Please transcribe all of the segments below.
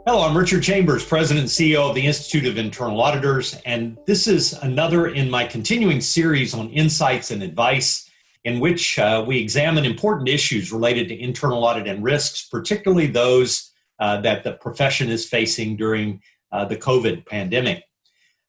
Hello, I'm Richard Chambers, President and CEO of the Institute of Internal Auditors, and this is another in my continuing series on insights and advice in which we examine important issues related to internal audit and risks, particularly those that the profession is facing during the COVID pandemic.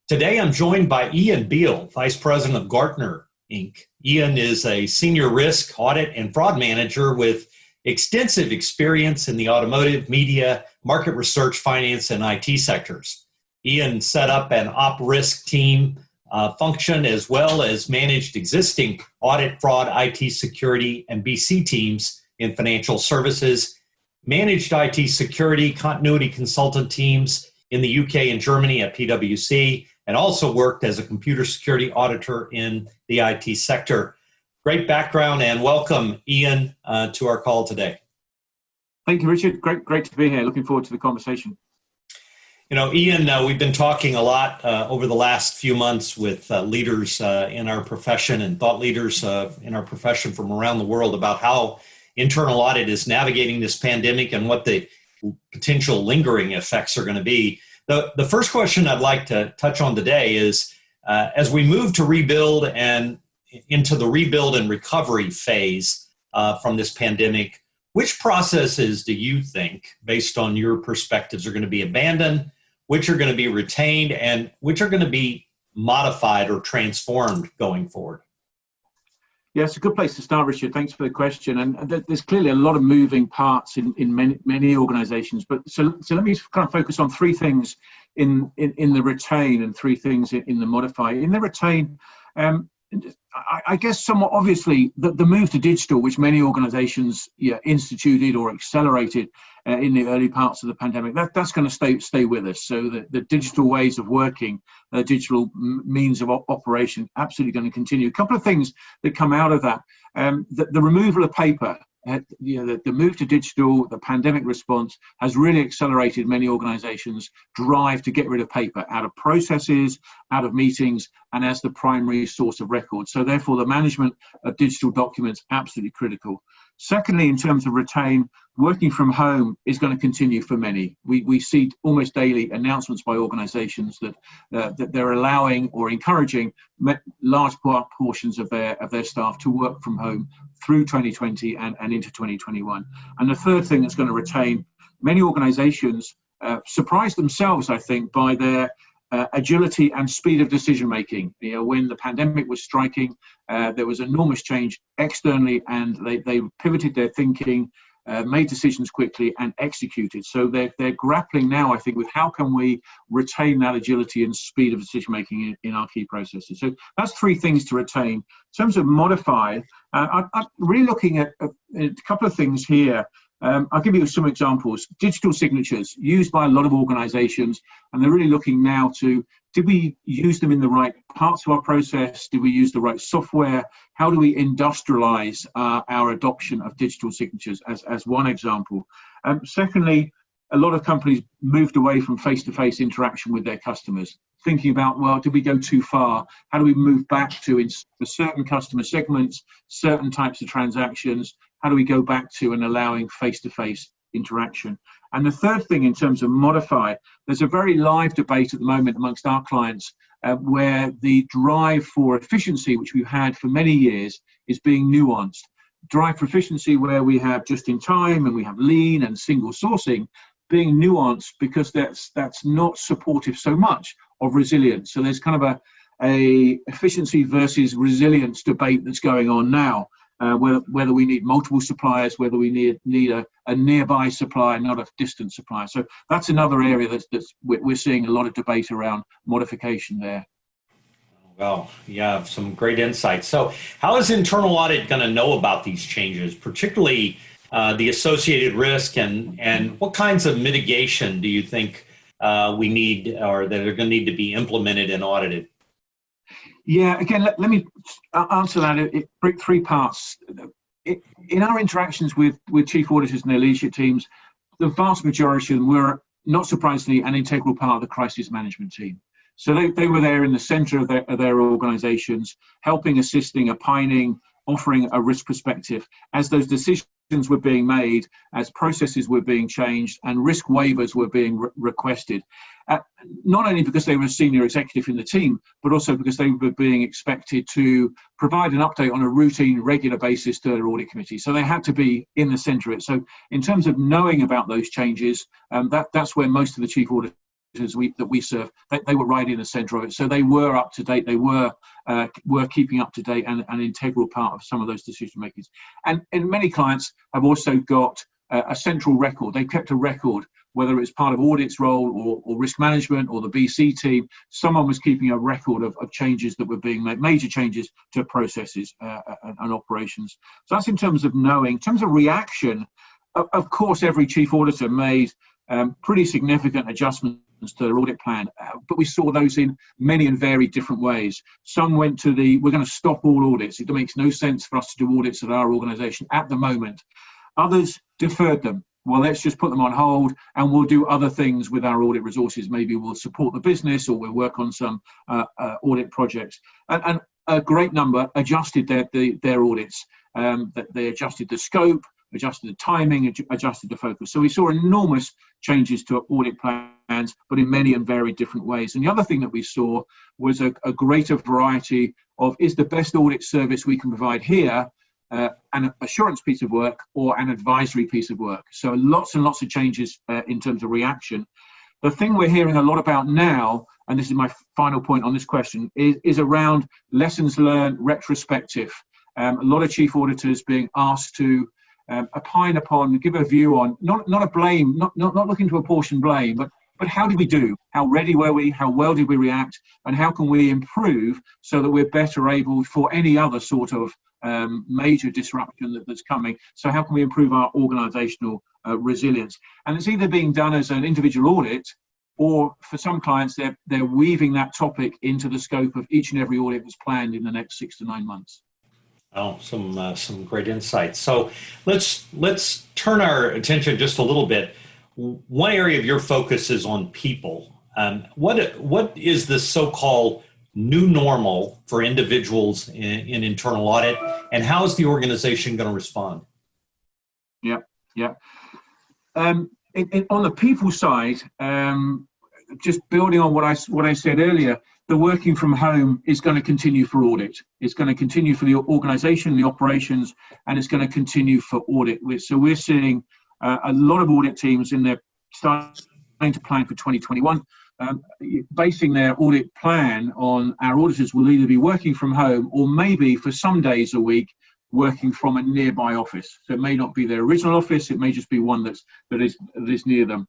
Today, I'm joined by Ian Beale, Vice President of Gartner, Inc. Ian is a senior risk, audit, and fraud manager with extensive experience in the automotive, media, market research, finance, and IT sectors. Ian set up an op risk team function as well as managed existing audit, fraud, IT security, and BC teams in financial services, managed IT security continuity consultant teams in the UK and Germany at PwC, and also worked as a computer security auditor in the IT sector. Great background, and welcome, Ian, to our call today. Thank you, Richard. Great to be here. Looking forward to the conversation. You know, Ian, we've been talking a lot over the last few months with leaders in our profession and thought leaders in our profession from around the world about how internal audit is navigating this pandemic and what the potential lingering effects are going to be. The first question I'd like to touch on today is, as we move to rebuild and into the rebuild and recovery phase from this pandemic, which processes do you think, based on your perspectives, are going to be abandoned, which are going to be retained, and which are going to be modified or transformed going forward? Yeah, it's a good place to start, Richard. Thanks for the question. And there's clearly a lot of moving parts in many organizations. But so let me kind of focus on three things in the retain and three things in the modify. In the retain, I guess somewhat obviously the move to digital, which many organizations instituted or accelerated in the early parts of the pandemic, that's going to stay with us. So the digital ways of working, digital means of operation, absolutely going to continue. A couple of things that come out of that, the removal of paper. The move to digital, the pandemic response has really accelerated many organizations' drive to get rid of paper out of processes, out of meetings, and as the primary source of record. So therefore, the management of digital documents, absolutely critical. Secondly, in terms of retain, working from home is going to continue for many. We see almost daily announcements by organizations that they're allowing or encouraging large portions of their staff to work from home through 2020 and into 2021. And the third thing that's going to retain, many organizations surprised themselves, I think, by their agility and speed of decision making. When the pandemic was striking, there was enormous change externally, and they pivoted their thinking, made decisions quickly, and executed. So they're grappling now, I think, with how can we retain that agility and speed of decision making in our key processes. So that's three things to retain. In terms of modify, I'm really looking at a couple of things here. I'll give you some examples. Digital signatures used by a lot of organizations, and they're really looking now to, did we use them in the right parts of our process? Did we use the right software? How do we industrialize our adoption of digital signatures as one example? Secondly, a lot of companies moved away from face-to-face interaction with their customers, thinking about, well, did we go too far? How do we move back to, for certain customer segments, certain types of transactions? How do we go back to and allowing face-to-face interaction? And the third thing, in terms of modify, there's a very live debate at the moment amongst our clients where the drive for efficiency, which we've had for many years, is being nuanced. Drive for efficiency where we have just in time and we have lean and single sourcing, being nuanced because that's not supportive so much of resilience. So there's kind of a efficiency versus resilience debate that's going on now. Whether we need multiple suppliers, whether we need a nearby supplier, not a distant supplier. So that's another area that's we're seeing a lot of debate around modification there. Well, yeah, some great insights. So how is internal audit going to know about these changes, particularly the associated risk, and what kinds of mitigation do you think we need or that are going to need to be implemented and audited? Yeah, again, let me answer that in three parts. In our interactions with chief auditors and their leadership teams, the vast majority of them were, not surprisingly, an integral part of the crisis management team. So they were there in the center of their organizations, helping, assisting, opining, offering a risk perspective as those decisions were being made, as processes were being changed, and risk waivers were being requested. Not only because they were a senior executive in the team, but also because they were being expected to provide an update on a routine, regular basis to their audit committee. So they had to be in the centre of it. So in terms of knowing about those changes, that's where most of the chief auditors that we serve, they were right in the centre of it. So they were up to date. They were keeping up to date and an integral part of some of those decision makings. And many clients have also got a central record. They kept a record, whether it's part of audit's role or risk management or the BC team. Someone was keeping a record of changes that were being made, major changes to processes and operations. So that's in terms of knowing. In terms of reaction, of course, every chief auditor made pretty significant adjustments to their audit plan, but we saw those in many and very different ways. Some went to we're going to stop all audits. It makes no sense for us to do audits at our organisation at the moment. Others deferred them. Well, let's just put them on hold and we'll do other things with our audit resources. Maybe we'll support the business or we'll work on some audit projects. And a great number adjusted their audits. That they adjusted the scope, adjusted the timing, adjusted the focus. So we saw enormous changes to our audit plans, but in many and very different ways. And the other thing that we saw was a greater variety of, is the best audit service we can provide here an assurance piece of work or an advisory piece of work. So lots and lots of changes in terms of reaction. The thing we're hearing a lot about now, and this is my final point on this question, is around lessons learned retrospective. A lot of chief auditors being asked to opine upon, give a view on, not a blame, not looking to apportion blame, but how did we do? How ready were we? How well did we react? And how can we improve so that we're better able for any other sort of major disruption that's coming? So how can we improve our organisational resilience? And it's either being done as an individual audit, or for some clients, they're weaving that topic into the scope of each and every audit that's planned in the next 6 to 9 months. Oh, some great insights. So let's turn our attention just a little bit. One area of your focus is on people. What is the so-called new normal for individuals in internal audit, and how is the organization going to respond? Yeah. On the people side, just building on what I said earlier, the working from home is going to continue for audit. It's going to continue for the organisation, the operations, and it's going to continue for audit. So we're seeing a lot of audit teams in their starting to plan for 2021, basing their audit plan on our auditors will either be working from home or maybe for some days a week working from a nearby office. So it may not be their original office, it may just be one that is near them.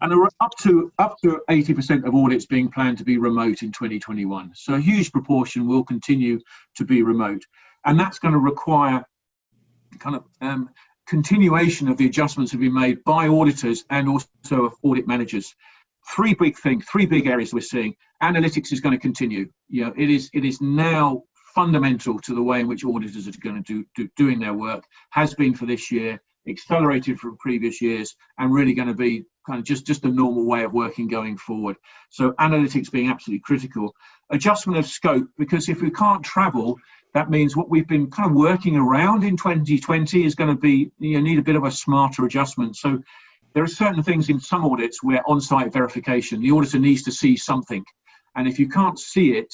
And there are up to 80% of audits being planned to be remote in 2021. So a huge proportion will continue to be remote. And that's going to require kind of continuation of the adjustments that have been made by auditors and also of audit managers. Three big areas we're seeing. Analytics is going to continue. It is now fundamental to the way in which auditors are going to doing their work, has been for this year, accelerated from previous years, and really going to be kind of just a normal way of working going forward. So analytics being absolutely critical. Adjustment of scope, because if we can't travel, that means what we've been kind of working around in 2020 is going to be, need a bit of a smarter adjustment. So there are certain things in some audits where on-site verification, the auditor needs to see something. And if you can't see it,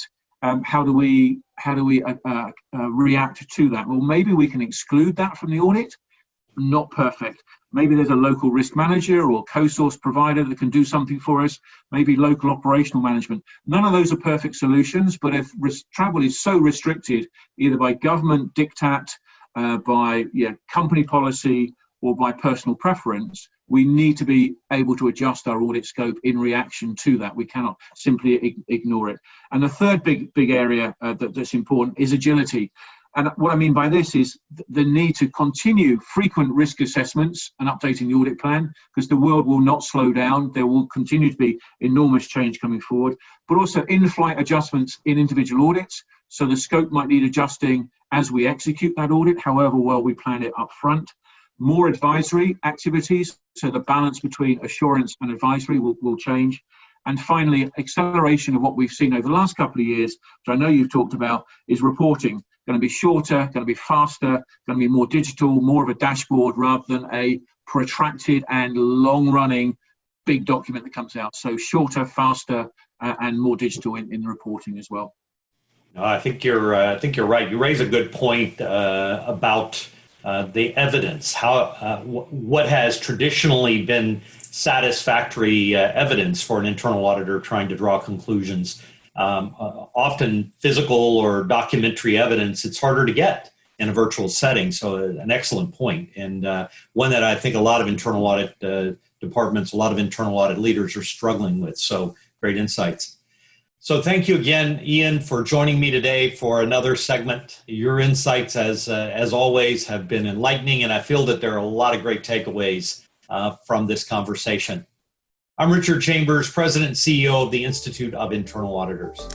how do we react to that? Well, maybe we can exclude that from the audit. Not perfect. Maybe there's a local risk manager or co-source provider that can do something for us. Maybe local operational management. None of those are perfect solutions, but if travel is so restricted, either by government diktat, by company policy, or by personal preference, we need to be able to adjust our audit scope in reaction to that. We cannot simply ignore it. And the third big area that's important is agility. And what I mean by this is the need to continue frequent risk assessments and updating the audit plan, because the world will not slow down. There will continue to be enormous change coming forward, but also in-flight adjustments in individual audits. So the scope might need adjusting as we execute that audit, however well we plan it up front. More advisory activities, so the balance between assurance and advisory will change. And finally, acceleration of what we've seen over the last couple of years, which I know you've talked about, is reporting. going to be shorter, going to be faster, going to be more digital, more of a dashboard rather than a protracted and long-running big document that comes out. So shorter, faster, and more digital in the reporting as well. No, I think you're right. You raise a good point about the evidence. What has traditionally been satisfactory evidence for an internal auditor trying to draw conclusions. Often physical or documentary evidence, it's harder to get in a virtual setting. So an excellent point, and one that I think a lot of internal audit departments, a lot of internal audit leaders are struggling with. So great insights. So thank you again, Ian, for joining me today for another segment. Your insights, as always, have been enlightening, and I feel that there are a lot of great takeaways from this conversation. I'm Richard Chambers, President and CEO of the Institute of Internal Auditors.